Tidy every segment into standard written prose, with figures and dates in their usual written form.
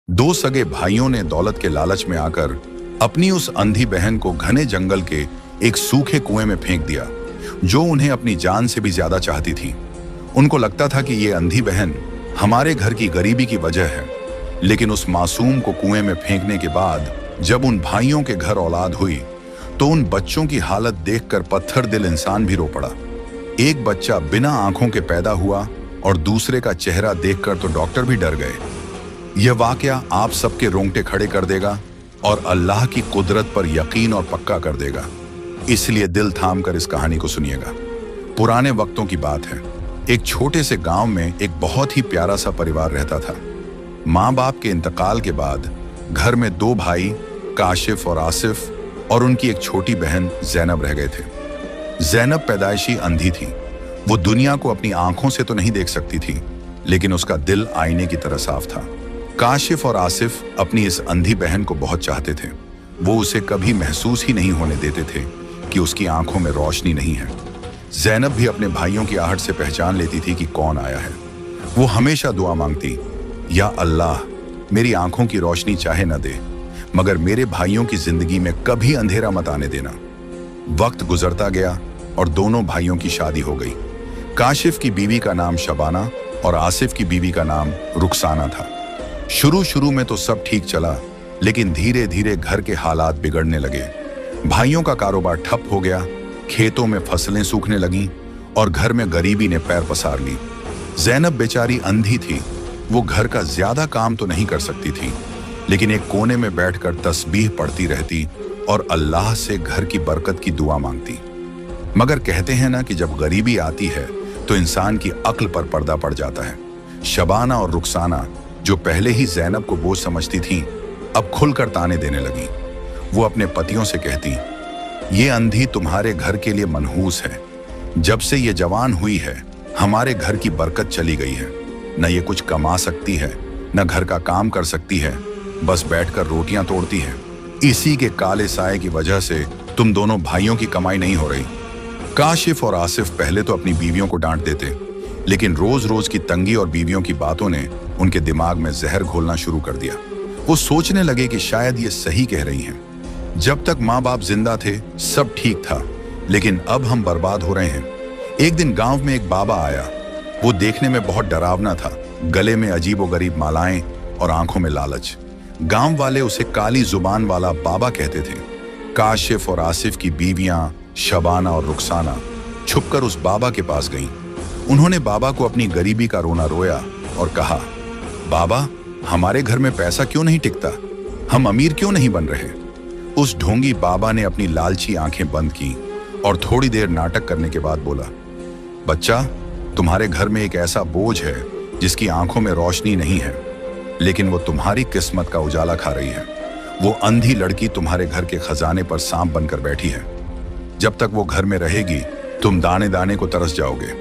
दो सगे भाइयों ने दौलत के लालच में आकर अपनी उस अंधी बहन को घने जंगल के एक सूखे कुएं में फेंक दिया, जो उन्हें अपनी जान से भी ज्यादा चाहती थी। उनको लगता था कि ये अंधी बहन हमारे घर की गरीबी की वजह है, लेकिन उस मासूम को कुएं में फेंकने के बाद जब उन भाइयों के घर औलाद हुई तो उन बच्चों की हालत देखकर पत्थर दिल इंसान भी रो पड़ा। एक बच्चा बिना आंखों के पैदा हुआ और दूसरे का चेहरा देखकर तो डॉक्टर भी डर गए। यह वाकया आप सबके रोंगटे खड़े कर देगा और अल्लाह की कुदरत पर यकीन और पक्का कर देगा, इसलिए दिल थाम कर इस कहानी को सुनिएगा। पुराने वक्तों की बात है। एक छोटे से गांव में एक बहुत ही प्यारा सा परिवार रहता था। माँ बाप के इंतकाल के बाद घर में दो भाई काशिफ और आसिफ और उनकी एक छोटी बहन जैनब रह गए थे। जैनब पैदाइशी अंधी थी। वो दुनिया को अपनी आंखों से तो नहीं देख सकती थी, लेकिन उसका दिल आईने की तरह साफ था। काशिफ और आसिफ अपनी इस अंधी बहन को बहुत चाहते थे। वो उसे कभी महसूस ही नहीं होने देते थे कि उसकी आंखों में रोशनी नहीं है। जैनब भी अपने भाइयों की आहट से पहचान लेती थी कि कौन आया है। वो हमेशा दुआ मांगती, या अल्लाह, मेरी आंखों की रोशनी चाहे न दे, मगर मेरे भाइयों की जिंदगी में कभी अंधेरा मत आने देना। वक्त गुजरता गया और दोनों भाइयों की शादी हो गई। काशिफ की बीवी का नाम शबाना और आसिफ की बीवी का नाम रुखसाना था। शुरू में तो सब ठीक चला, लेकिन धीरे धीरे घर के हालात बिगड़ने लगे। भाइयों का कारोबार ठप हो गया, खेतों में फसलें सूखने लगीं और घर में गरीबी ने पैर पसार ली। जैनब बेचारी अंधी थी। वो घर का ज्यादा काम तो नहीं कर सकती थी, लेकिन एक कोने में बैठकर तस्बीह पढ़ती रहती और अल्लाह से घर की बरकत की दुआ मांगती। मगर कहते हैं ना कि जब गरीबी आती है तो इंसान की अक्ल पर पर्दा पड़ जाता है। शबाना और रुखसाना, जो पहले ही जैनब को बोझ समझती थीं, अब खुलकर ताने देने लगी। वो अपने पतियों से कहती, ये अंधी तुम्हारे घर के लिए मनहूस है। जब से ये जवान हुई है, हमारे घर की बरकत चली गई है। न ये कुछ कमा सकती है, न घर का काम कर सकती है, बस बैठकर रोटियां तोड़ती है। इसी के काले साए की वजह से तुम दोनों भाइयों की कमाई नहीं हो रही। काशिफ और आसिफ पहले तो अपनी बीवियों को डांट देते, लेकिन रोज रोज की तंगी और बीवियों की बातों ने उनके दिमाग में जहर घोलना शुरू कर दिया। वो सोचने लगे कि शायद ये सही कह रही हैं। जब तक माँ बाप जिंदा थे सब ठीक था, लेकिन अब हम बर्बाद हो रहे हैं। एक दिन गांव में एक बाबा आया। वो देखने में बहुत डरावना था, गले में अजीबोगरीब मालाएं और आंखों में लालच। गांव वाले उसे काली जुबान वाला बाबा कहते थे। काशिफ और आसिफ की बीवियां शबाना और रुखसाना छुपकर उस बाबा के पास गईं। उन्होंने बाबा को अपनी गरीबी का रोना रोया और कहा, बाबा, हमारे घर में पैसा क्यों नहीं टिकता? हम अमीर क्यों नहीं बन रहे? उस ढोंगी बाबा ने अपनी लालची आंखें बंद की और थोड़ी देर नाटक करने के बाद बोला, बच्चा, तुम्हारे घर में एक ऐसा बोझ है जिसकी आंखों में रोशनी नहीं है, लेकिन वो तुम्हारी किस्मत का उजाला खा रही है। वो अंधी लड़की तुम्हारे घर के खजाने पर सांप बनकर बैठी है। जब तक वो घर में रहेगी तुम दाने दाने को तरस जाओगे।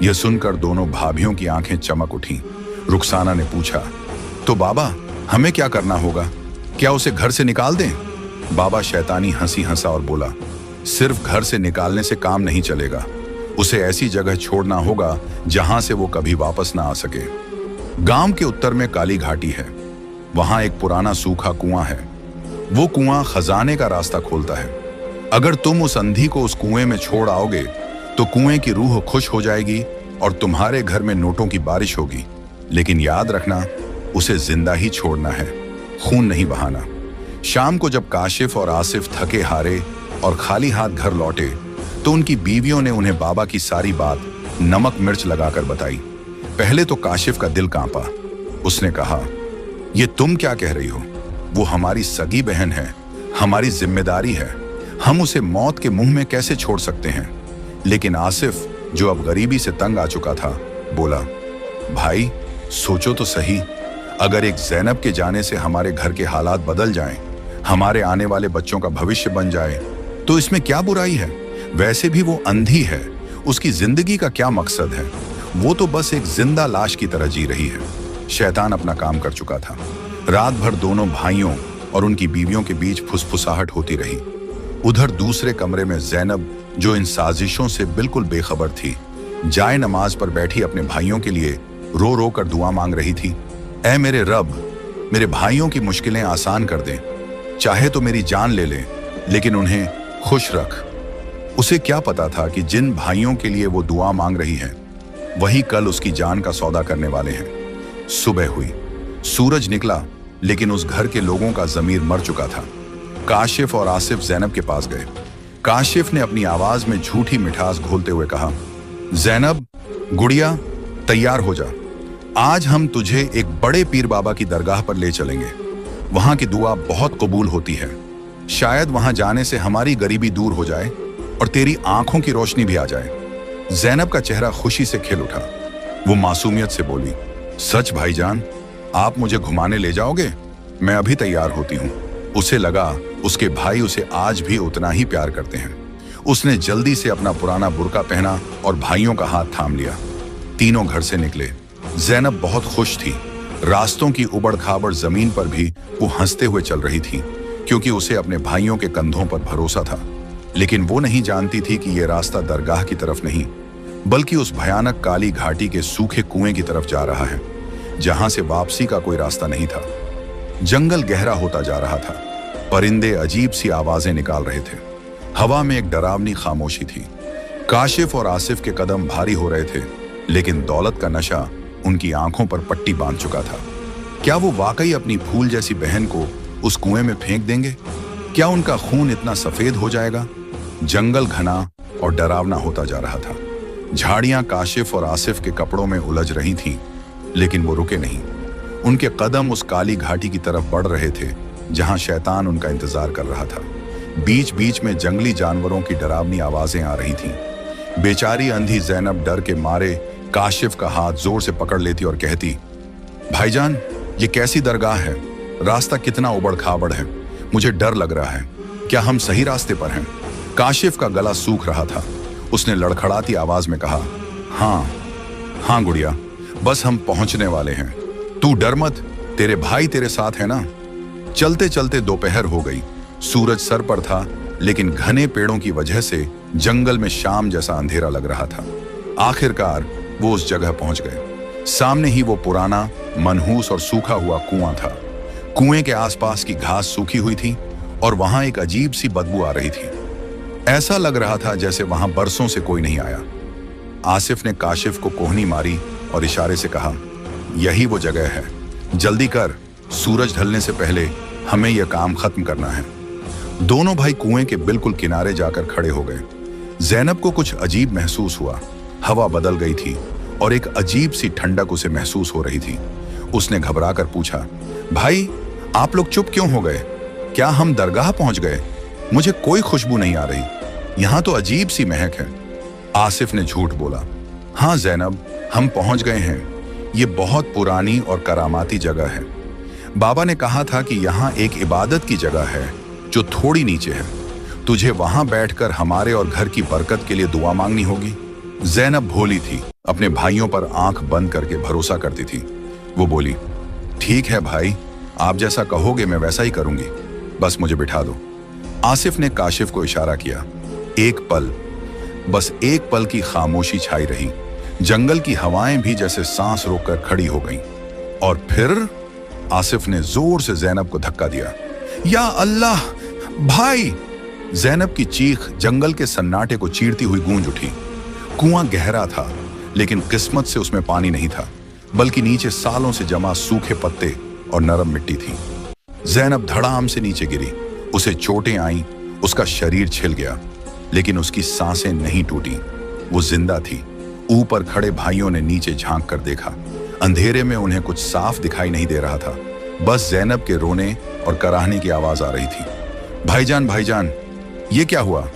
यह सुनकर दोनों भाभियों की आंखें चमक उठी। रुखसाना ने पूछा, तो बाबा, हमें क्या करना होगा? क्या उसे घर से निकाल दें? बाबा शैतानी हंसी हंसा और बोला, सिर्फ घर से निकालने से काम नहीं चलेगा। उसे ऐसी जगह छोड़ना होगा जहां से वो कभी वापस ना आ सके। गांव के उत्तर में काली घाटी है। वहां एक पुराना सूखा कुआं है। वो कुआं खजाने का रास्ता खोलता है। अगर तुम उस अंधी को उस कुएं में छोड़ आओगे तो कुएं की रूह खुश हो जाएगी और तुम्हारे घर में नोटों की बारिश होगी। लेकिन याद रखना, उसे जिंदा ही छोड़ना है, खून नहीं बहाना। शाम को जब काशिफ और आसिफ थके हारे और खाली हाथ घर लौटे तो उनकी बीवियों ने उन्हें बाबा की सारी बात नमक मिर्च लगाकर बताई। पहले तो काशिफ का दिल कांपा। उसने कहा, ये तुम क्या कह रही हो? वो हमारी सगी बहन है, हमारी जिम्मेदारी है। हम उसे मौत के मुंह में कैसे छोड़ सकते हैं? लेकिन आसिफ, जो अब गरीबी से तंग आ चुका था, बोला, भाई, सोचो तो सही। अगर एक जैनब के जाने से हमारे घर के हालात बदल जाएं, हमारे आने वाले बच्चों का भविष्य बन जाए, तो इसमें क्या बुराई है? वैसे भी वो अंधी है, उसकी जिंदगी का क्या मकसद है? वो तो बस एक जिंदा लाश की तरह जी रही है। शैतान अपना काम कर चुका था। रात भर दोनों भाइयों और उनकी बीवियों के बीच फुसफुसाहट होती रही। उधर दूसरे कमरे में जैनब, जो इन साजिशों से बिल्कुल बेखबर थी, जाए नमाज पर बैठी अपने भाइयों के लिए रो रो कर दुआ मांग रही थी। ऐ मेरे रब, मेरे भाइयों की मुश्किलें आसान कर दे। चाहे तो मेरी जान ले ले, लेकिन उन्हें खुश रख। उसे क्या पता था कि जिन भाइयों के लिए वो दुआ मांग रही है वही कल उसकी जान का सौदा करने वाले हैं। सुबह हुई, सूरज निकला, लेकिन उस घर के लोगों का जमीर मर चुका था। काशिफ और आसिफ जैनब के पास गए। काशिफ ने अपनी आवाज में झूठी मिठास घोलते हुए कहा, जैनब गुड़िया, तैयार हो जा। आज हम तुझे एक बड़े पीर बाबा की दरगाह पर ले चलेंगे। वहां की दुआ बहुत कबूल होती है। शायद वहां जाने से हमारी गरीबी दूर हो जाए और तेरी आंखों की रोशनी भी आ जाए। जैनब का चेहरा खुशी से खिल उठा। वो मासूमियत से बोली, सच भाईजान, आप मुझे घुमाने ले जाओगे? मैं अभी तैयार होती हूँ। उसे लगा उसके भाई उसे आज भी उतना ही प्यार करते हैं। उसने जल्दी से अपना पुराना बुर्का पहना और भाइयों का हाथ थाम लिया। तीनों घर से निकले। जैनब बहुत खुश थी। रास्तों की उबड़ खाबड़ जमीन पर भी वो हंसते हुए चल रही थी, क्योंकि उसे अपने भाइयों के कंधों पर भरोसा था। लेकिन वो नहीं जानती थी कि ये रास्ता दरगाह की तरफ नहीं, बल्कि उस भयानक काली घाटी के सूखे कुएं की तरफ जा रहा है, जहां से वापसी का कोई रास्ता नहीं था। जंगल गहरा होता जा रहा था। परिंदे अजीब सी आवाजें निकाल रहे थे। हवा में एक डरावनी खामोशी थी। काशिफ और आसिफ के कदम भारी हो रहे थे, लेकिन दौलत का नशा उनकी आंखों पर पट्टी बांध चुका था। क्या वो वाकई अपनी फूल जैसी बहन को उस कुएं में फेंक देंगे? क्या उनका खून इतना सफेद हो जाएगा? जंगल घना और डरावना होता जा रहा था। झाड़ियां काशिफ और आसिफ के कपड़ों में उलझ रही थीं, लेकिन वो रुके नहीं। उनके कदम उस काली घाटी की तरफ बढ़ रहे थे, जहां शैतान उनका इंतजार कर रहा था। बीच बीच में जंगली जानवरों की डरावनी आवाजें आ रही थीं। बेचारी अंधी जैनब डर के मारे काशिफ का हाथ जोर से पकड़ लेती और कहती, भाईजान, ये कैसी दरगाह है? रास्ता कितना उबड़ खाबड़ है। मुझे डर लग रहा है। क्या हम सही रास्ते पर हैं? काशिफ का गला सूख रहा था। उसने लड़खड़ाती आवाज में कहा, हाँ गुड़िया, बस हम पहुंचने वाले हैं। तू डर मत, तेरे भाई तेरे साथ है ना। चलते चलते दोपहर हो गई। सूरज सर पर था, लेकिन घने पेड़ों की वजह से जंगल में शाम जैसा अंधेरा लग रहा था। आखिरकार वो उस जगह पहुंच गए। सामने ही वो पुराना, मनहूस और सूखा हुआ कुआं था। कुएं के आसपास की घास सूखी हुई थी और वहां एक अजीब सी बदबू आ रही थी। ऐसा लग रहा था जैसे वहां बरसों से कोई नहीं आया। आसिफ ने काशिफ को कोहनी मारी और इशारे से कहा, यही वो जगह है। जल्दी कर, सूरज ढलने से पहले हमें यह काम खत्म करना है। दोनों भाई कुएं के बिल्कुल किनारे जाकर खड़े हो गए। जैनब को कुछ अजीब महसूस हुआ। हवा बदल गई थी और एक अजीब सी ठंडक उसे महसूस हो रही थी। उसने घबराकर पूछा, भाई, आप लोग चुप क्यों हो गए? क्या हम दरगाह पहुंच गए? मुझे कोई खुशबू नहीं आ रही। यहां तो अजीब सी महक है। आसिफ ने झूठ बोला, हाँ जैनब, हम पहुंच गए हैं। ये बहुत पुरानी और करामाती जगह है। बाबा ने कहा था कि यहाँ एक इबादत की जगह है जो थोड़ी नीचे है। तुझे वहां बैठकर हमारे और घर की बरकत के लिए दुआ मांगनी होगी। जैनब भोली थी, अपने भाइयों पर आंख बंद करके भरोसा करती थी। वो बोली, ठीक है भाई, आप जैसा कहोगे मैं वैसा ही करूंगी। बस मुझे बिठा दो। आसिफ ने काशिफ को इशारा किया। एक पल, बस एक पल की खामोशी छाई रही। जंगल की हवाएं भी जैसे सांस रोककर खड़ी हो गईं। और फिर आसिफ ने जोर से जैनब को धक्का दिया। या अल्लाह, भाई! जैनब की चीख जंगल के सन्नाटे को चीरती हुई गूंज उठी। कुआं गहरा था, लेकिन किस्मत से उसमें पानी नहीं था, बल्कि नीचे सालों से जमा सूखे पत्ते और नरम मिट्टी थी। जैनब धड़ाम से नीचे गिरी। उसे चोटें आईं, उसका शरीर छिल गया, लेकिन उसकी सांसें नहीं टूटी। वो जिंदा थी। ऊपर खड़े भाइयों ने नीचे झांक कर देखा। अंधेरे में उन्हें कुछ साफ दिखाई नहीं दे रहा था, बस जैनब के रोने और कराहने की आवाज आ रही थी। भाईजान, भाईजान, ये क्या हुआ?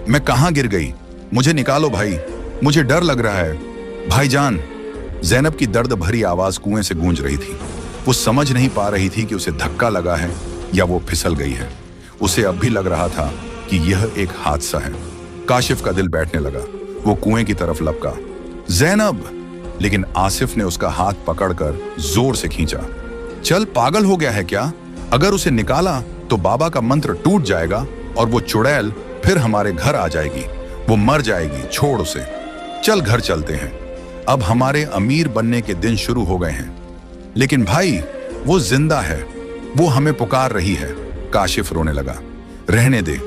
मैं कहां गिर गई? मुझे निकालो भाई, मुझे डर लग रहा है। भाईजान! जैनब की दर्द भरी आवाज कुएं से गूंज रही थी। वो समझ नहीं पा रही थी कि उसे धक्का लगा है या वो फिसल गई है। उसे अब भी लग रहा था कि यह एक हादसा है। काशिफ का दिल बैठने लगा। वो कुएं की तरफ लपका। जैनब! लेकिन आसिफ ने उसका हाथ पकड़कर जोर से खींचा। चल, पागल हो गया है क्या? अगर उसे निकाला तो बाबा का मंत्र टूट जाएगा और वो चुड़ैल फिर हमारे घर आ जाएगी। वो मर जाएगी। छोड़ उसे। चल, घर चलते हैं। अब हमारे अमीर बनने के दिन शुरू हो गए हैं। लेकिन भाई, वो जिंदा है, वो हमें पुकार रही है। काशिफ रोने लगा। रहने दे,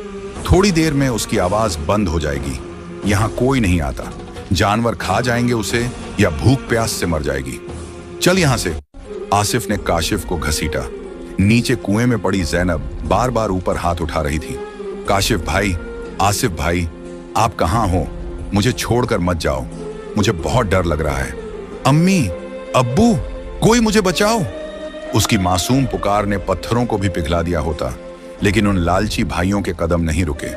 थोड़ी देर में उसकी आवाज बंद हो जाएगी। यहाँ कोई नहीं आता, जानवर खा जाएंगे उसे या भूख प्यास से मर जाएगी। चल यहां से। आसिफ ने काशिफ को घसीटा। नीचे कुएं में पड़ी जैनब बार बार ऊपर हाथ उठा रही थी। काशिफ भाई, आसिफ भाई, आप कहां हो? मुझे छोड़कर मत जाओ, मुझे बहुत डर लग रहा है। अम्मी, अब्बू, कोई मुझे बचाओ। उसकी मासूम पुकार ने पत्थरों को भी पिघला दिया होता, लेकिन उन लालची भाइयों के कदम नहीं रुके।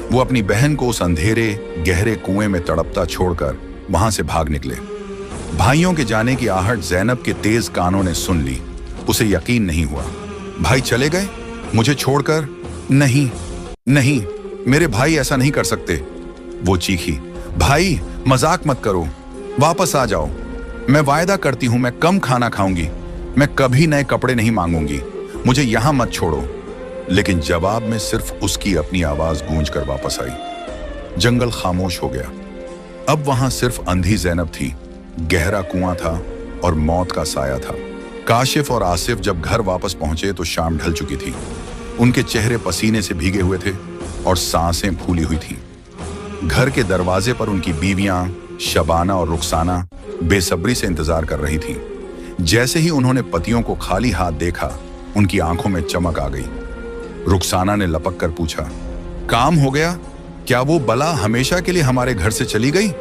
वो अपनी बहन को उस अंधेरे गहरे कुएं में तड़पता छोड़कर वहां से भाग निकले। भाइयों के जाने की आहट जैनब के तेज कानों ने सुन ली। उसे यकीन नहीं हुआ। भाई चले गए मुझे छोड़कर? नहीं नहीं, मेरे भाई ऐसा नहीं कर सकते। वो चीखी। भाई मजाक मत करो, वापस आ जाओ। मैं वायदा करती हूं मैं कम खाना खाऊंगी, मैं कभी नए कपड़े नहीं मांगूंगी, मुझे यहां मत छोड़ो। लेकिन जवाब में सिर्फ उसकी अपनी आवाज गूंज कर वापस आई। जंगल खामोश हो गया। अब वहां सिर्फ अंधी जैनब थी। गहरा कुआं था और मौत का साया था। काशिफ और आसिफ जब घर वापस पहुंचे तो शाम ढल चुकी थी। उनके चेहरे पसीने से भीगे हुए थे और सांसें फूली हुई थीं। घर के दरवाजे पर उनकी बीवियां शबाना और रुखसाना बेसब्री से इंतजार कर रही थीं। जैसे ही उन्होंने पतियों को खाली हाथ देखा, उनकी आंखों में चमक आ गई। रुखसाना ने लपक कर पूछा, काम हो गया? क्या वो बला हमेशा के लिए हमारे घर से चली गई?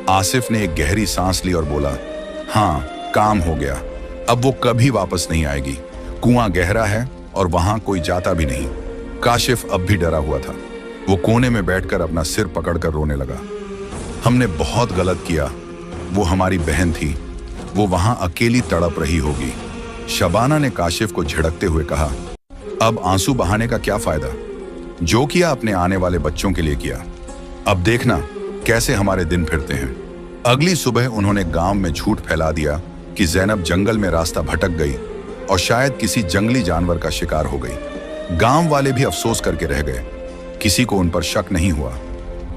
आसिफ ने एक गहरी सांस ली और बोला, हाँ, काम हो गया। अब वो कभी वापस नहीं आएगी। कुआं गहरा है और वहां कोई जाता भी नहीं। काशिफ अब भी डरा हुआ था। वो कोने में बैठकर अपना सिर पकड़कर रोने लगा। हमने बहुत गलत किया। वो हमारी बहन थी, वो वहां अकेली तड़प रही होगी। शबाना ने काशिफ को झिड़कते हुए कहा, अब आंसू बहाने का क्या फायदा? जो किया अपने आने वाले बच्चों के लिए किया। अब देखना कैसे हमारे दिन फिरते हैं। अगली सुबह उन्होंने गांव में झूठ फैला दिया कि जैनब जंगल में रास्ता भटक गई और शायद किसी जंगली जानवर का शिकार हो गई। गांव वाले भी अफसोस करके रह गए, किसी को उन पर शक नहीं हुआ।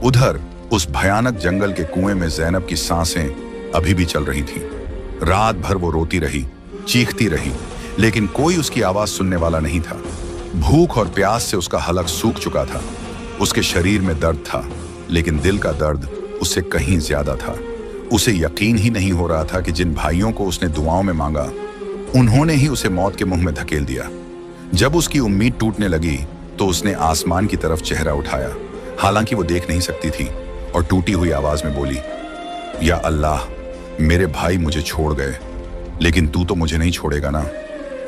उधर उस भयानक जंगल के कुएं में जैनब की सांसें अभी भी चल रही थीं। रात भर वो रोती रही, चीखती रही, लेकिन कोई उसकी आवाज सुनने वाला नहीं था। भूख और प्यास से उसका हलक सूख चुका था। उसके शरीर में दर्द था, लेकिन दिल का दर्द उससे कहीं ज्यादा था। उसे यकीन ही नहीं हो रहा था कि जिन भाइयों को उसने दुआओं में मांगा, उन्होंने ही उसे मौत के मुंह में धकेल दिया। जब उसकी उम्मीद टूटने लगी तो उसने आसमान की तरफ चेहरा उठाया, हालांकि वो देख नहीं सकती थी, और टूटी हुई आवाज में बोली, या अल्लाह, मेरे भाई मुझे छोड़ गए, लेकिन तू तो मुझे नहीं छोड़ेगा ना।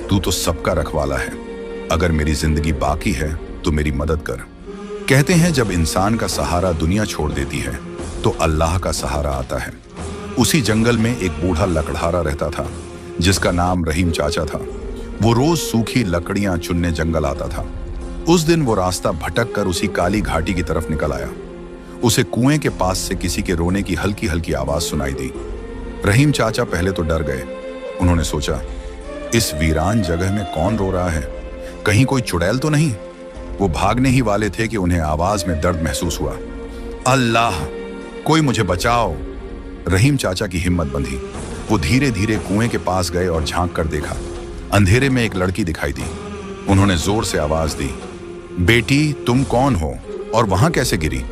तू तो सबका रखवाला है। अगर मेरी जिंदगी बाकी है तो मेरी मदद कर। कहते हैं जब इंसान का सहारा दुनिया छोड़ देती है तो अल्लाह का सहारा आता है। उसी जंगल में एक बूढ़ा लकड़हारा रहता था जिसका नाम रहीम चाचा था। वो रोज सूखी लकड़ियां चुनने जंगल आता था। उस दिन वो रास्ता भटक कर उसी काली घाटी की तरफ निकल आया। उसे कुएं के पास से किसी के रोने की हल्की हल्की आवाज सुनाई दी। रहीम चाचा पहले तो डर गए। उन्होंने सोचा, इस वीरान जगह में कौन रो रहा है? कहीं कोई चुड़ैल तो नहीं? वो भागने ही वाले थे कि उन्हें आवाज में दर्द महसूस हुआ। अल्लाह, कोई मुझे बचाओ। रहीम चाचा की हिम्मत बंधी। वो धीरे धीरे कुएं के पास गए और झांक कर देखा। अंधेरे में एक लड़की दिखाई दी। उन्होंने जोर से आवाज दी, बेटी तुम कौन हो और वहां कैसे गिरी?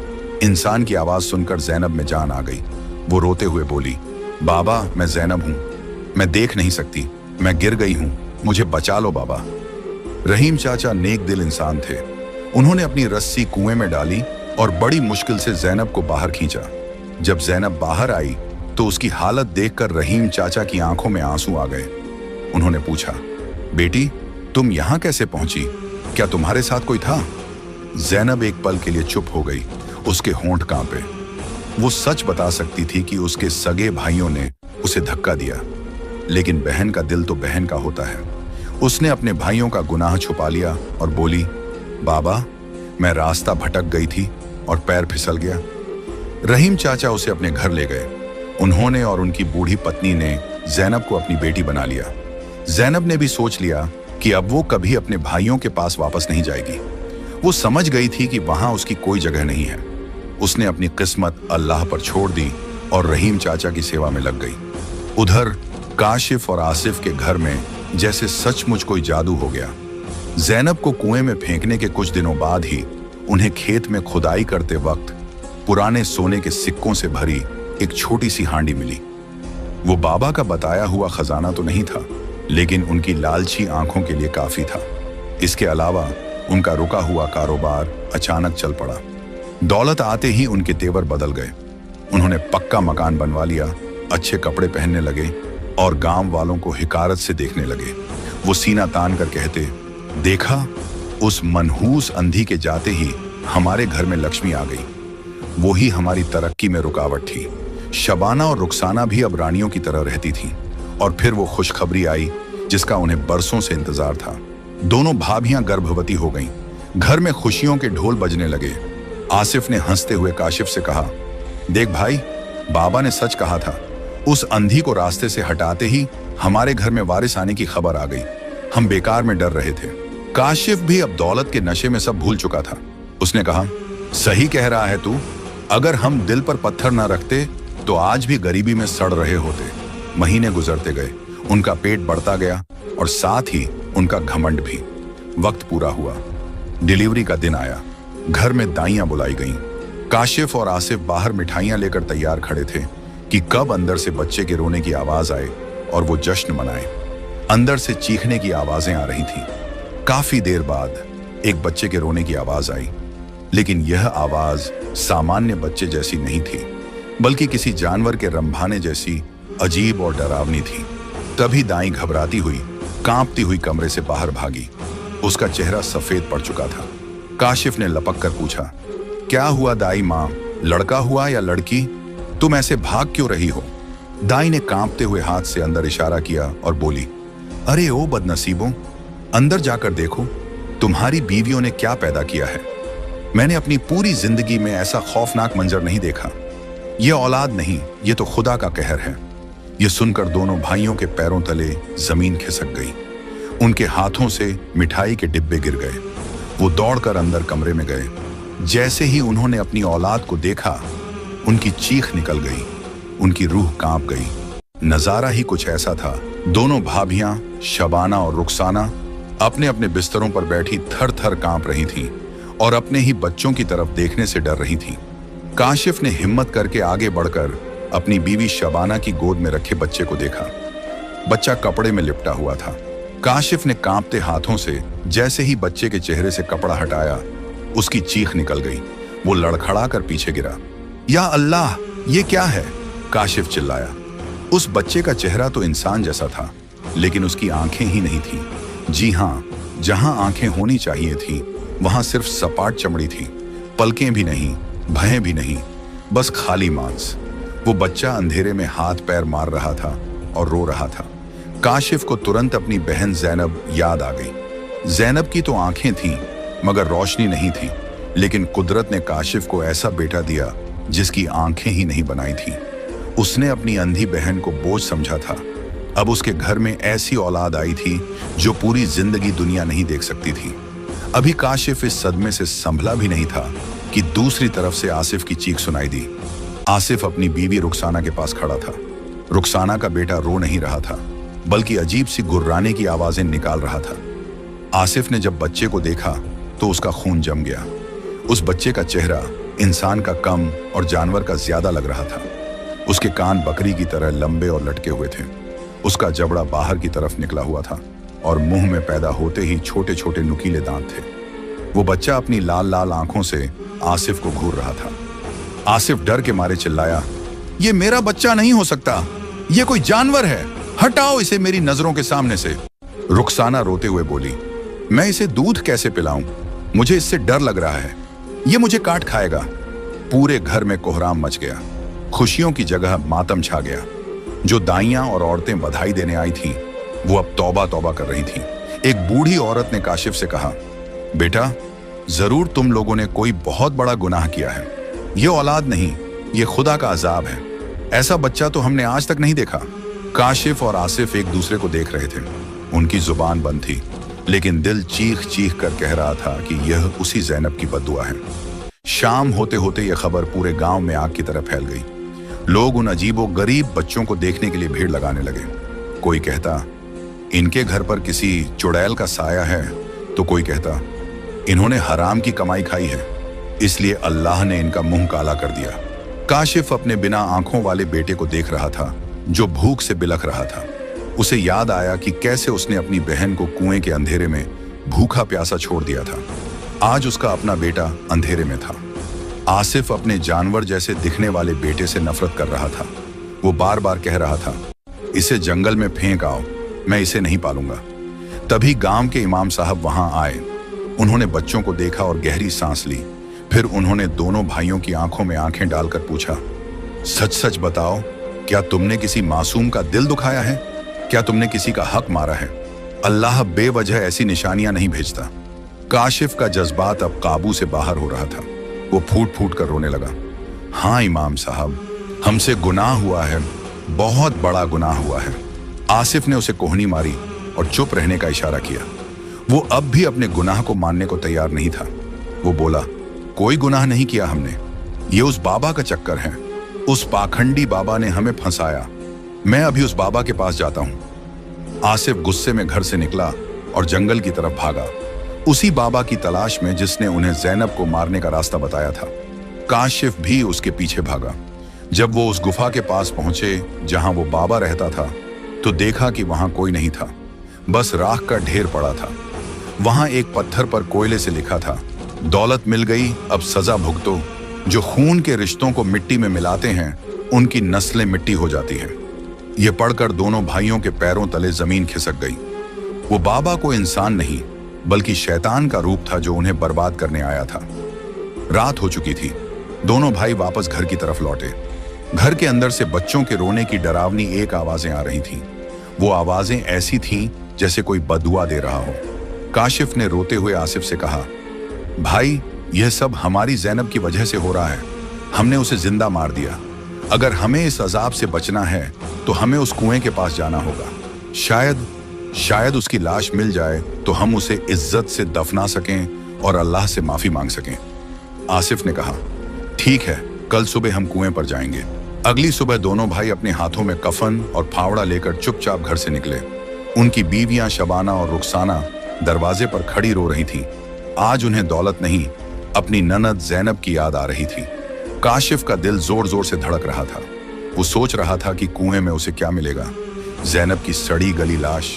इंसान की आवाज सुनकर जैनब में जान आ गई। वो रोते हुए बोली, बाबा मैं जैनब हूं, मैं देख नहीं सकती, मैं गिर गई हूं, मुझे बचा लो बाबा। रहीम चाचा नेक दिल इंसान थे। उन्होंने अपनी रस्सी कुएं में डाली और बड़ी मुश्किल से जैनब को बाहर खींचा। जब जैनब बाहर आई तो उसकी हालत देखकर रहीम चाचा की आंखों में आंसू आ गए। उन्होंने पूछा, बेटी तुम यहां कैसे पहुंची? क्या तुम्हारे साथ कोई था? जैनब एक पल के लिए चुप हो गई। उसके होंठ कांपे। वो सच बता सकती थी कि उसके सगे भाइयों ने उसे धक्का दिया, लेकिन बहन का दिल तो बहन का होता है। उसने अपने भाइयों का गुनाह छुपा लिया और बोली, बाबा मैं रास्ता भटक गई थी और पैर फिसल गया। रहीम चाचा उसे अपने घर ले गए। उन्होंने और उनकी बूढ़ी पत्नी ने जैनब को अपनी बेटी बना लिया। जैनब ने भी सोच लिया कि अब वो कभी अपने भाइयों के पास वापस नहीं जाएगी। वो समझ गई थी कि वहां उसकी कोई जगह नहीं है। उसने अपनी किस्मत अल्लाह पर छोड़ दी और रहीम चाचा की सेवा में लग गई। उधर काशिफ और आसिफ के घर में जैसे सचमुच कोई जादू हो गया। जैनब को कुएं में फेंकने के कुछ दिनों बाद ही उन्हें खेत में खुदाई करते वक्त पुराने सोने के सिक्कों से भरी एक छोटी सी हांडी मिली। वो बाबा का बताया हुआ खजाना तो नहीं था, लेकिन उनकी लालची आंखों के लिए काफी था। इसके अलावा उनका रुका हुआ कारोबार अचानक चल पड़ा। दौलत आते ही उनके तेवर बदल गए। उन्होंने पक्का मकान बनवा लिया, अच्छे कपड़े पहनने लगे और गांव वालों को हिकारत से देखने लगे। वो सीना तान कर कहते, देखा, उस मनहूस अंधी के जाते ही हमारे घर में लक्ष्मी आ गई। वो ही हमारी तरक्की में रुकावट थी। शबाना और रुखसाना भी अब रानियों की तरह रहती थीं। और फिर वो खुशखबरी आई जिसका उन्हें बरसों से इंतजार था। दोनों भाभियां गर्भवती हो गईं। घर में खुशियों के ढोल बजने लगे। आसिफ ने हंसते हुए काशिफ से कहा, देख भाई, बाबा ने सच कहा था। उस अंधी को रास्ते से हटाते ही हमारे घर में वारिस आने की खबर आ गई। हम बेकार में डर रहे थे। काशिफ भी अब दौलत के नशे में सब भूल चुका था। उसने कहा, सही कह रहा है तू। अगर हम दिल पर पत्थर न रखते तो आज भी गरीबी में सड़ रहे होते। महीने गुजरते गए, उनका पेट बढ़ता गया और साथ ही उनका घमंड भी। वक्त पूरा हुआ, डिलीवरी का दिन आया। घर में दाइयां बुलाई गईं। काशिफ और आसिफ बाहर मिठाइयां लेकर तैयार खड़े थे कि कब अंदर से बच्चे के रोने की आवाज आए और वो जश्न मनाए। अंदर से चीखने की आवाजें आ रही थीं। काफी देर बाद एक बच्चे के रोने की आवाज आई, लेकिन यह आवाज सामान्य बच्चे जैसी नहीं थी, बल्कि किसी जानवर के रंभाने जैसी अजीब और डरावनी थी। तभी दाई घबराती हुई, कांपती हुई कमरे से बाहर भागी। उसका चेहरा सफेद पड़ चुका था। काशिफ ने लपक कर पूछा, क्या हुआ दाई माँ, लड़का हुआ या लड़की? तुम ऐसे भाग क्यों रही हो? दाई ने कांपते हुए हाथ से अंदर इशारा किया और बोली, अरे ओ बदनसीबों, अंदर जाकर देखो, तुम्हारी बीवियों ने क्या पैदा किया है। मैंने अपनी पूरी जिंदगी में ऐसा खौफनाक मंजर नहीं देखा। यह औलाद नहीं, ये तो खुदा का कहर है। यह सुनकर दोनों भाइयों के पैरों तले जमीन खिसक गई। उनके हाथों से मिठाई के डिब्बे गिर गए। वो दौड़कर अंदर कमरे में गए। जैसे ही उन्होंने अपनी औलाद को देखा, उनकी चीख निकल गई, उनकी रूह कांप गई। नजारा ही कुछ ऐसा था। दोनों भाभियां शबाना और रुखसाना अपने अपने बिस्तरों पर बैठी थर थर कांप रही थीं और अपने ही बच्चों की तरफ देखने से डर रही थीं। काशिफ ने हिम्मत करके आगे बढ़कर अपनी बीवी शबाना की गोद में रखे बच्चे को देखा। बच्चा कपड़े में लिपटा हुआ था। काशिफ ने कांपते हाथों से जैसे ही बच्चे के चेहरे से कपड़ा हटाया, उसकी चीख निकल गई। वो लड़खड़ा कर पीछे गिरा। या अल्लाह, ये क्या है? काशिफ चिल्लाया। उस बच्चे का चेहरा तो इंसान जैसा था, लेकिन उसकी आंखें ही नहीं थीं। जी हाँ, जहां आंखें होनी चाहिए थी वहां सिर्फ सपाट चमड़ी थी। पलकें भी नहीं, भयं भी नहीं, बस खाली मांस। वो बच्चा अंधेरे में हाथ पैर मार रहा था और रो रहा था। काशिफ को तुरंत अपनी बहन जैनब याद आ गई। जैनब की तो आंखें थीं, मगर रोशनी नहीं थी। लेकिन कुदरत ने काशिफ को ऐसा बेटा दिया जिसकी आंखें ही नहीं बनाई थी। उसने अपनी अंधी बहन को बोझ समझा था। अब उसके घर में ऐसी औलाद आई थी जो पूरी जिंदगी दुनिया नहीं देख सकती थी। अभी काशिफ इस सदमे से संभला भी नहीं था कि दूसरी तरफ से आसिफ की चीख सुनाई दी। आसिफ अपनी बीवी रुखसाना के पास खड़ा था। रुखसाना का बेटा रो नहीं रहा था, बल्कि अजीब सी गुर्राने की आवाजें निकाल रहा था। आसिफ ने जब बच्चे को देखा तो उसका खून जम गया। उस बच्चे का चेहरा इंसान का कम और जानवर का ज्यादा लग रहा था। उसके कान बकरी की तरह लंबे और लटके हुए थे। उसका जबड़ा बाहर की तरफ निकला हुआ था और मुंह में पैदा होते ही छोटे छोटे नुकीले दांत थे। वो बच्चा अपनी लाल लाल आंखों से आसिफ को घूर रहा था। आसिफ डर के मारे चिल्लाया, ये मेरा बच्चा नहीं हो सकता, ये कोई जानवर है, हटाओ इसे मेरी नजरों के सामने से। रुखसाना रोते हुए बोली, मैं इसे दूध कैसे पिलाऊं? मुझे इससे डर लग रहा है, ये मुझे काट खाएगा। पूरे घर में कोहराम मच गया। खुशियों की जगह मातम छा गया। जो दाइयां और औरतें बधाई देने आई थीं, वो अब तौबा तौबा कर रही थीं। एक बूढ़ी औरत ने काशिफ से कहा, बेटा, जरूर तुम लोगों ने कोई बहुत बड़ा गुनाह किया है। ये औलाद नहीं, ये खुदा का अजाब है। ऐसा बच्चा तो हमने आज तक नहीं देखा। काशिफ और आसिफ एक दूसरे को देख रहे थे। उनकी जुबान बंद थी, लेकिन दिल चीख चीख कर कह रहा था कि यह उसी जैनब की बद्दुआ है। शाम होते होते यह खबर पूरे गांव में आग की तरह फैल गई। लोग उन अजीबो गरीब बच्चों को देखने के लिए भीड़ लगाने लगे। कोई कहता, इनके घर पर किसी चुड़ैल का साया है, तो कोई कहता इन्होंने हराम की कमाई खाई है, इसलिए अल्लाह ने इनका मुंह काला कर दिया। काशिफ अपने बिना आंखों वाले बेटे को देख रहा था जो भूख से बिलख रहा था। उसे याद आया कि कैसे उसने अपनी बहन को कुएं के अंधेरे में भूखा प्यासा छोड़ दिया था। आज उसका अपना बेटा अंधेरे में था। आसिफ अपने जानवर जैसे दिखने वाले बेटे से नफरत कर रहा था। वो बार बार कह रहा था, इसे जंगल में फेंक आओ, मैं इसे नहीं पालूंगा। तभी गांव के इमाम साहब वहां आए। उन्होंने बच्चों को देखा और गहरी सांस ली। फिर उन्होंने दोनों भाइयों की आंखों में आंखें डालकर पूछा, सच सच बताओ, क्या तुमने किसी मासूम का दिल दुखाया है? क्या तुमने किसी का हक मारा है? अल्लाह बेवजह ऐसी निशानियां नहीं भेजता। काशिफ का जज्बात अब काबू से बाहर हो रहा था। वो फूट फूट कर रोने लगा। हाँ इमाम साहब, हमसे गुनाह हुआ है, बहुत बड़ा गुनाह हुआ है। आसिफ ने उसे कोहनी मारी और चुप रहने का इशारा किया। वो अब भी अपने गुनाह को मानने को तैयार नहीं था। वो बोला, कोई गुनाह नहीं किया हमने, ये उस बाबा का चक्कर है। उस पाखंडी बाबा ने हमें फंसाया। मैं अभी उस बाबा के पास जाता हूं। आसिफ गुस्से में घर से निकला और जंगल की तरफ भागा, उसी बाबा की तलाश में जिसने उन्हें ज़ैनब को मारने का रास्ता बताया था। काशिफ भी उसके पीछे भागा। जब वो उस गुफा के पास पहुंचे जहां वो बाबा रहता था, तो देखा कि वहां कोई नहीं था, बस राख का ढेर पड़ा था। वहां एक पत्थर पर कोयले से लिखा था, दौलत मिल गई, अब सजा भुगतो। जो खून के रिश्तों को मिट्टी में मिलाते हैं, उनकी नस्लें मिट्टी हो जाती हैं। ये पढ़कर दोनों भाइयों के पैरों तले जमीन खिसक गई। वो बाबा को इंसान नहीं, बल्कि शैतान का रूप था जो उन्हें बर्बाद करने आया था। रात हो चुकी थी। दोनों भाई वापस घर की तरफ लौटे। घर के अंदर से बच्चों के रोने की डरावनी एक आवाजें आ रही थीं। वो आवाजें ऐसी थीं जैसे कोई बदुआ दे रहा हो। काशिफ ने रोते हुए आसिफ से कहा, भाई, यह सब हमारी ज़ैनब की वजह से हो रहा है। हमने उसे जिंदा मार दिया। अगर हमें इस अजाब से बचना है तो हमें उस कुएं के पास जाना होगा। शायद उसकी लाश मिल जाए तो हम उसे इज्जत से दफना सकें और अल्लाह से माफी मांग सकें। आसिफ ने कहा, ठीक है, कल सुबह हम कुएं पर जाएंगे। अगली सुबह दोनों भाई अपने हाथों में कफन और फावड़ा लेकर चुपचाप घर से निकले। उनकी बीवियां शबाना और रुखसाना दरवाजे पर खड़ी रो रही थीं। आज उन्हें दौलत नहीं, अपनी ननद ज़ैनब की याद आ रही थी। काशिफ का दिल जोर जोर से धड़क रहा था। वो सोच रहा था कि कुएं में उसे क्या मिलेगा, ज़ैनब की सड़ी गली लाश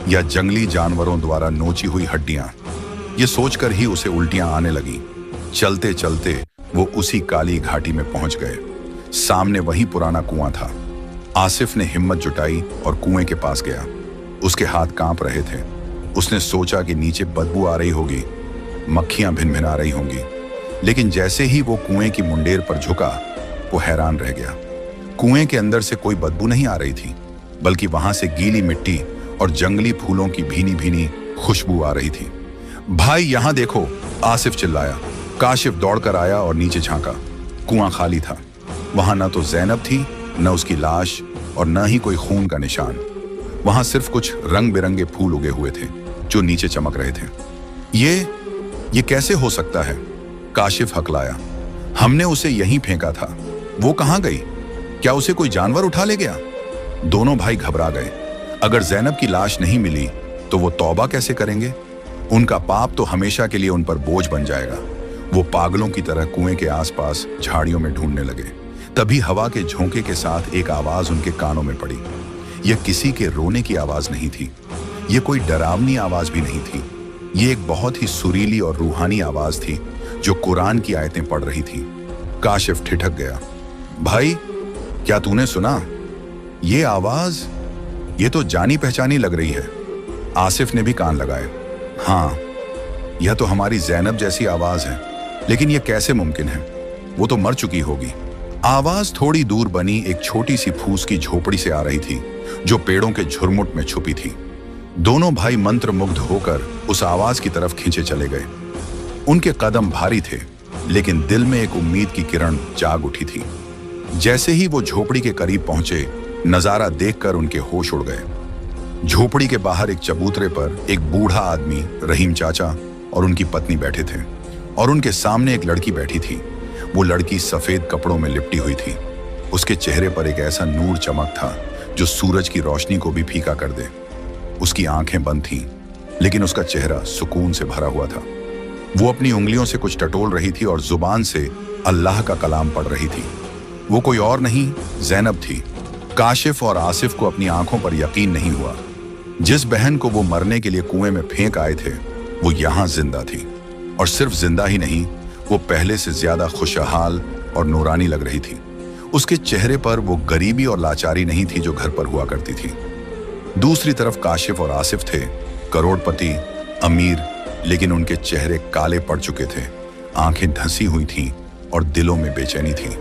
या जंगली जानवरों द्वारा नोची हुई हड्डियां। ये सोचकर ही उसे उल्टियां आने लगी। चलते चलते वो उसी काली घाटी में पहुंच गए। सामने वही पुराना कुआं था। आसिफ ने हिम्मत जुटाई और कुएं के पास गया। उसके हाथ कांप रहे थे। उसने सोचा कि नीचे बदबू आ रही होगी, मक्खियां भिनभिना रही होंगी। लेकिन जैसे ही वो कुएं की मुंडेर पर झुका, वो हैरान रह गया। कुएं के अंदर से कोई बदबू नहीं आ रही थी, बल्कि वहां से गीली मिट्टी और जंगली फूलों की भीनी भीनी खुशबू आ रही थी। भाई, यहां देखो, आसिफ चिल्लाया। काशिफ दौड़कर आया और नीचे झांका। कुआं खाली था। वहां न तो ज़ैनब थी, न उसकी लाश, और न ही कोई खून का निशान। वहां सिर्फ कुछ रंग बिरंगे फूल उगे हुए थे जो नीचे चमक रहे थे। ये कैसे हो सकता है? काशिफ हकलाया। हमने उसे यहीं फेंका था। वो कहां गई? क्या उसे कोई जानवर उठा ले गया? दोनों भाई घबरा गए। अगर ज़ैनब की लाश नहीं मिली तो वो तौबा कैसे करेंगे? उनका पाप तो हमेशा के लिए उन पर बोझ बन जाएगा। वो पागलों की तरह कुएं के आसपास झाड़ियों में ढूंढने लगे। तभी हवा के झोंके के साथ एक आवाज उनके कानों में पड़ी। यह किसी के रोने की आवाज नहीं थी। यह कोई डरावनी आवाज भी नहीं थी। ये एक बहुत ही सुरीली और रूहानी आवाज थी जो कुरान की आयतें पढ़ रही थी। काशिफ ठिठक गया। भाई, क्या तूने सुना? ये आवाज, ये तो जानी पहचानी लग रही है। आसिफ ने भी कान लगाए। हाँ, यह तो हमारी ज़ैनब जैसी आवाज है, लेकिन यह कैसे मुमकिन है? वो तो मर चुकी होगी। आवाज थोड़ी दूर बनी एक छोटी सी फूस की झोपड़ी से आ रही थी जो पेड़ों के झुरमुट में छुपी थी। दोनों भाई मंत्रमुग्ध होकर उस आवाज की तरफ खींचे चले गए। उनके कदम भारी थे, लेकिन दिल में एक उम्मीद की किरण जाग उठी थी। जैसे ही वो झोपड़ी के करीब पहुंचे, नजारा देखकर उनके होश उड़ गए। झोपड़ी के बाहर एक चबूतरे पर एक बूढ़ा आदमी, रहीम चाचा, और उनकी पत्नी बैठे थे, और उनके सामने एक लड़की बैठी थी। वो लड़की सफेद कपड़ों में लिपटी हुई थी। उसके चेहरे पर एक ऐसा नूर चमक था जो सूरज की रोशनी को भी फीका कर दे। उसकी आंखें बंद थीं, लेकिन उसका चेहरा सुकून से भरा हुआ था। वो अपनी उंगलियों से कुछ टटोल रही थी और जुबान से अल्लाह का कलाम पढ़ रही थी। वो कोई और नहीं, ज़ैनब थी। काशिफ और आसिफ को अपनी आंखों पर यकीन नहीं हुआ। जिस बहन को वो मरने के लिए कुएं में फेंक आए थे, वो यहां जिंदा थी। और सिर्फ जिंदा ही नहीं, वो पहले से ज्यादा खुशहाल और नूरानी लग रही थी। उसके चेहरे पर वो गरीबी और लाचारी नहीं थी जो घर पर हुआ करती थी। दूसरी तरफ काशिफ और आसिफ थे, करोड़पति, अमीर, लेकिन उनके चेहरे काले पड़ चुके थे, आंखें धंसी हुई थीं और दिलों में बेचैनी थी।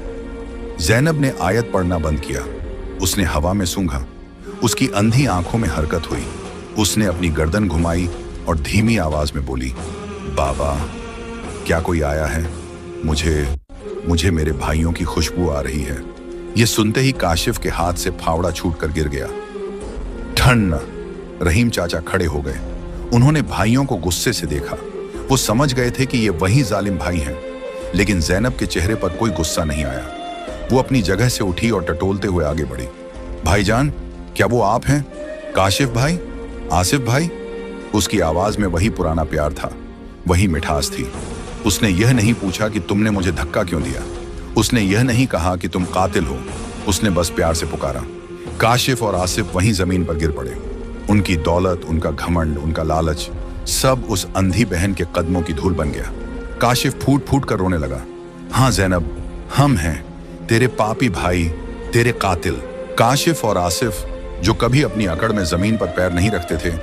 ज़ैनब ने आयत पढ़ना बंद किया। उसने हवा में सूंघा। उसकी अंधी आंखों में हरकत हुई। उसने अपनी गर्दन घुमाई और धीमी आवाज में बोली, बाबा, क्या कोई आया है? मुझे मेरे भाइयों की खुशबू आ रही है। यह सुनते ही काशिफ के हाथ से फावड़ा छूटकर गिर गया। ठन! रहीम चाचा खड़े हो गए। उन्होंने भाइयों को गुस्से से देखा। वो समझ गए थे कि ये वही जालिम भाई हैं, लेकिन ज़ैनब के चेहरे पर कोई गुस्सा नहीं आया। वो अपनी जगह से उठी और टटोलते हुए आगे बढ़ी। भाईजान, क्या वो आप हैं? काशिफ भाई, आसिफ भाई? उसकी आवाज में वही पुराना प्यार था, वही मिठास थी। उसने यह नहीं पूछा कि तुमने मुझे धक्का क्यों दिया। उसने यह नहीं कहा कि तुम कातिल हो। उसने बस प्यार से पुकारा। काशिफ और आसिफ वहीं जमीन पर गिर पड़े। उनकी दौलत, उनका घमंड, उनका लालच, सब उस अंधी बहन के कदमों की धूल बन गया। काशिफ फूट फूट कर रोने लगा। हाँ ज़ैनब, हम हैं तेरे पापी भाई, तेरे कातिल। काशिफ और आसिफ, जो कभी अपनी अकड़ में जमीन पर पैर नहीं रखते थे,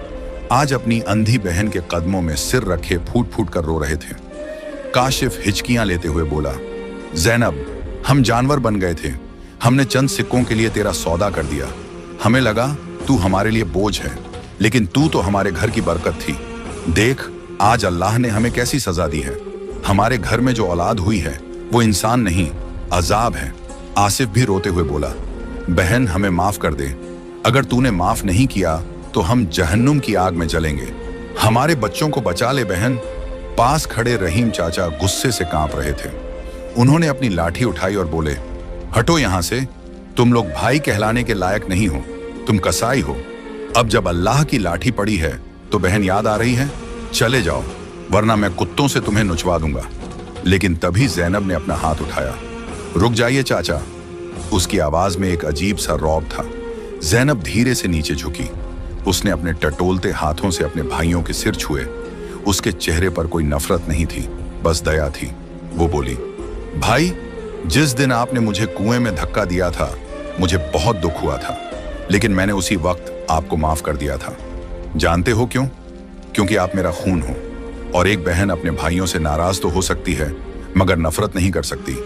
आज अपनी अंधी बहन के कदमों में सिर रखे फूट फूट कर रो रहे थे। काशिफ हिचकियां लेते हुए बोला, ज़ैनब, हम जानवर बन गए थे। हमने चंद सिक्कों के लिए तेरा सौदा कर दिया। हमें लगा तू हमारे लिए बोझ है, लेकिन तू तो हमारे घर की बरकत थी। देख, आज अल्लाह ने हमें कैसी सजा दी है। हमारे घर में जो औलाद हुई है वो इंसान नहीं, अजाब है। आसिफ भी रोते हुए बोला, बहन, हमें माफ कर दे। अगर तूने माफ नहीं किया तो हम जहन्नुम की आग में जलेंगे। हमारे बच्चों को बचा ले बहन। पास खड़े रहीम चाचा गुस्से से कांप रहे थे। उन्होंने अपनी लाठी उठाई और बोले, हटो यहां से। तुम लोग भाई कहलाने के लायक नहीं हो, तुम कसाई हो। अब जब अल्लाह की लाठी पड़ी है तो बहन याद आ रही है? चले जाओ, वरना मैं कुत्तों से तुम्हें नुचवा दूंगा। लेकिन तभी ज़ैनब ने अपना हाथ उठाया। रुक जाइए चाचा। उसकी आवाज में एक अजीब सा रौब था। ज़ैनब धीरे से नीचे झुकी। उसने अपने टटोलते हाथों से अपने भाइयों के सिर छुए। उसके चेहरे पर कोई नफरत नहीं थी, बस दया थी। वो बोली, भाई, जिस दिन आपने मुझे कुएं में धक्का दिया था, मुझे बहुत दुख हुआ था, लेकिन मैंने उसी वक्त आपको माफ कर दिया था। जानते हो क्यों? क्योंकि आप मेरा खून हो, और एक बहन अपने भाइयों से नाराज तो हो सकती है, मगर नफरत नहीं कर सकती।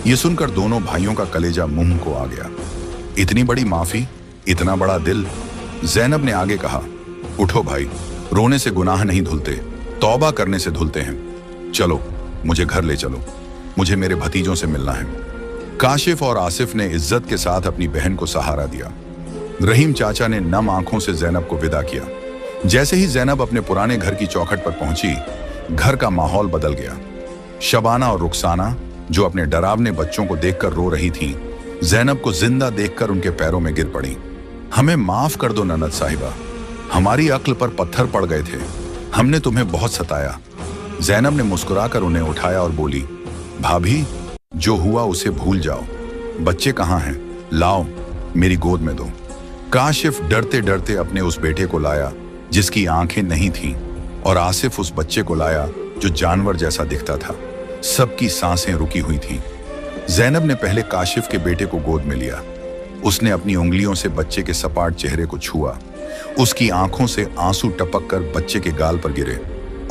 ये सुनकर दोनों भाइयों का कलेजा मुंह को आ गया। इतनी बड़ी माफी, इतना बड़ा दिल। ज़ैनब ने आगे कहा, उठो भाई, रोने से गुनाह नहीं धुलते, तौबा करने से धुलते हैं। चलो, मुझे घर ले चलो, मुझे मेरे भतीजों से मिलना है। काशिफ और आसिफ ने इज्जत के साथ अपनी बहन को सहारा दिया। रहीम चाचा ने नम आंखों से ज़ैनब को विदा किया। जैसे ही ज़ैनब अपने पुराने घर की चौखट पर पहुंची, घर का माहौल बदल गया। शबाना और रुखसाना, जो अपने डरावने बच्चों को देखकर रो रही थीं, ज़ैनब को जिंदा देखकर उनके पैरों में गिर पड़ी। हमें माफ कर दो ननद साहिबा, हमारी अक्ल पर पत्थर पड़ गए थे, हमने तुम्हें बहुत सताया। ज़ैनब ने मुस्कुराकर उन्हें उठाया और बोली, भाभी, जो हुआ उसे भूल जाओ। बच्चे कहाँ हैं? लाओ, मेरी गोद में दो। काशिफ डरते डरते अपने उस बेटे को लाया जिसकी आंखें नहीं थीं, और आसिफ उस बच्चे को लाया जो जानवर जैसा दिखता था। सबकी सांसें रुकी हुई थीं। ज़ैनब ने पहले काशिफ के बेटे को गोद में लिया। उसने अपनी उंगलियों से बच्चे के सपाट चेहरे को छुआ। उसकी आंखों से आंसू टपक कर बच्चे के गाल पर गिरे।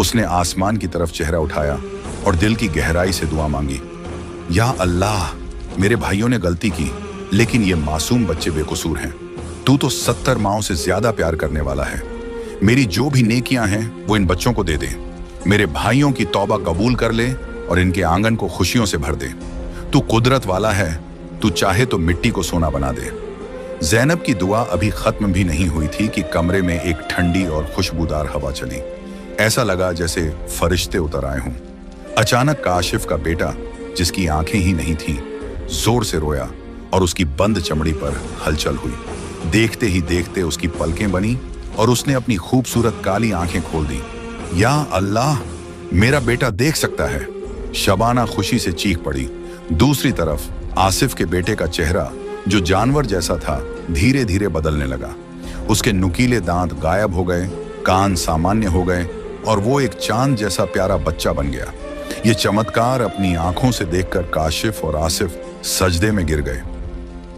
उसने आसमान की तरफ चेहरा उठाया और दिल की गहराई से दुआ मांगी, या अल्लाह, मेरे भाइयों ने गलती की, लेकिन ये मासूम बच्चे बेकसूर हैं। तू तो 70 माओं से ज्यादा प्यार करने वाला है। मेरी जो भी नेकियां हैं वो इन बच्चों को दे दे। मेरे भाइयों की तौबा कबूल कर ले और इनके आंगन को खुशियों से भर दे। तू कुदरत वाला है, तू चाहे तो मिट्टी को सोना बना दे। ज़ैनब की दुआ अभी खत्म भी नहीं हुई थी कि कमरे में एक ठंडी और खुशबूदार हवा चली। ऐसा लगा जैसे फरिश्ते उतर आए हों। अचानक काशिफ का बेटा, जिसकी आंखें ही नहीं थीं, जोर से रोया और उसकी बंद चमड़ी पर हलचल हुई। देखते ही देखते उसकी पलकें बनी और उसने अपनी खूबसूरत काली आंखें खोल दी। या अल्लाह, मेरा बेटा देख सकता है। शबाना खुशी से चीख पड़ी। दूसरी तरफ आसिफ के बेटे का चेहरा, जो जानवर जैसा था, धीरे धीरे बदलने लगा। उसके नुकीले दांत गायब हो गए, कान सामान्य हो गए और वो एक चांद जैसा प्यारा बच्चा बन गया। ये चमत्कार अपनी आंखों से देखकर काशिफ और आसिफ सजदे में गिर गए।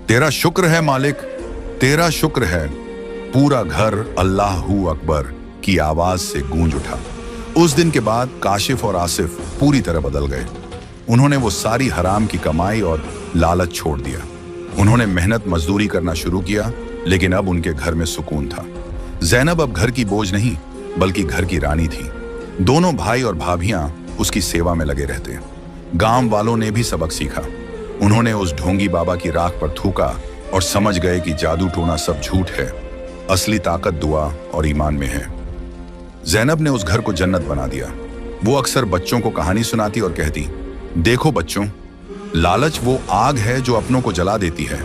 तेरा शुक्र है मालिक, तेरा शुक्र है। पूरा घर अल्लाहू अकबर की आवाज से गूंज उठा। उस दिन के बाद काशिफ और आसिफ पूरी तरह बदल गए। उन्होंने वो सारी हराम की कमाई और लालच छोड़ दिया। उन्होंने मेहनत मजदूरी करना शुरू किया, लेकिन अब उनके घर में सुकून था। जैनब अब घर की बोझ नहीं, बल्कि घर की रानी थी। दोनों भाई और भाभियां उसकी सेवा में लगे रहते। गांव वालों ने भी सबक सीखा। उन्होंने उस ढोंगी बाबा की राख पर थूका और समझ गए कि जादू टोना सब झूठ है। असली ताकत दुआ और ईमान में है। जैनब ने उस घर को जन्नत बना दिया। वो अक्सर बच्चों को कहानी सुनाती और कहती, देखो बच्चों, लालच वो आग है जो अपनों को जला देती है,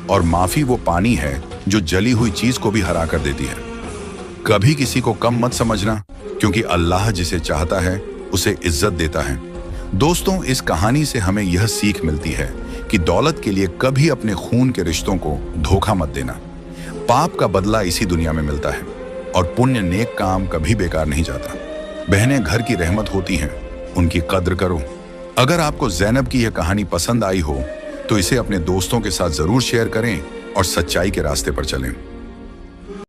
और माफी वो पानी है जो जली हुई चीज को भी हरा कर देती है। कभी किसी को कम मत समझना, क्योंकि अल्लाह जिसे चाहता है उसे इज्जत देता है। दोस्तों, इस कहानी से हमें यह सीख मिलती है कि दौलत के लिए कभी अपने खून के रिश्तों को धोखा मत देना। पाप का बदला इसी दुनिया में मिलता है, और पुण्य नेक काम कभी बेकार नहीं जाता। बहनें घर की रहमत होती हैं, उनकी कद्र करो। अगर आपको जैनब की यह कहानी पसंद आई हो तो इसे अपने दोस्तों के साथ जरूर शेयर करें और सच्चाई के रास्ते पर चलें।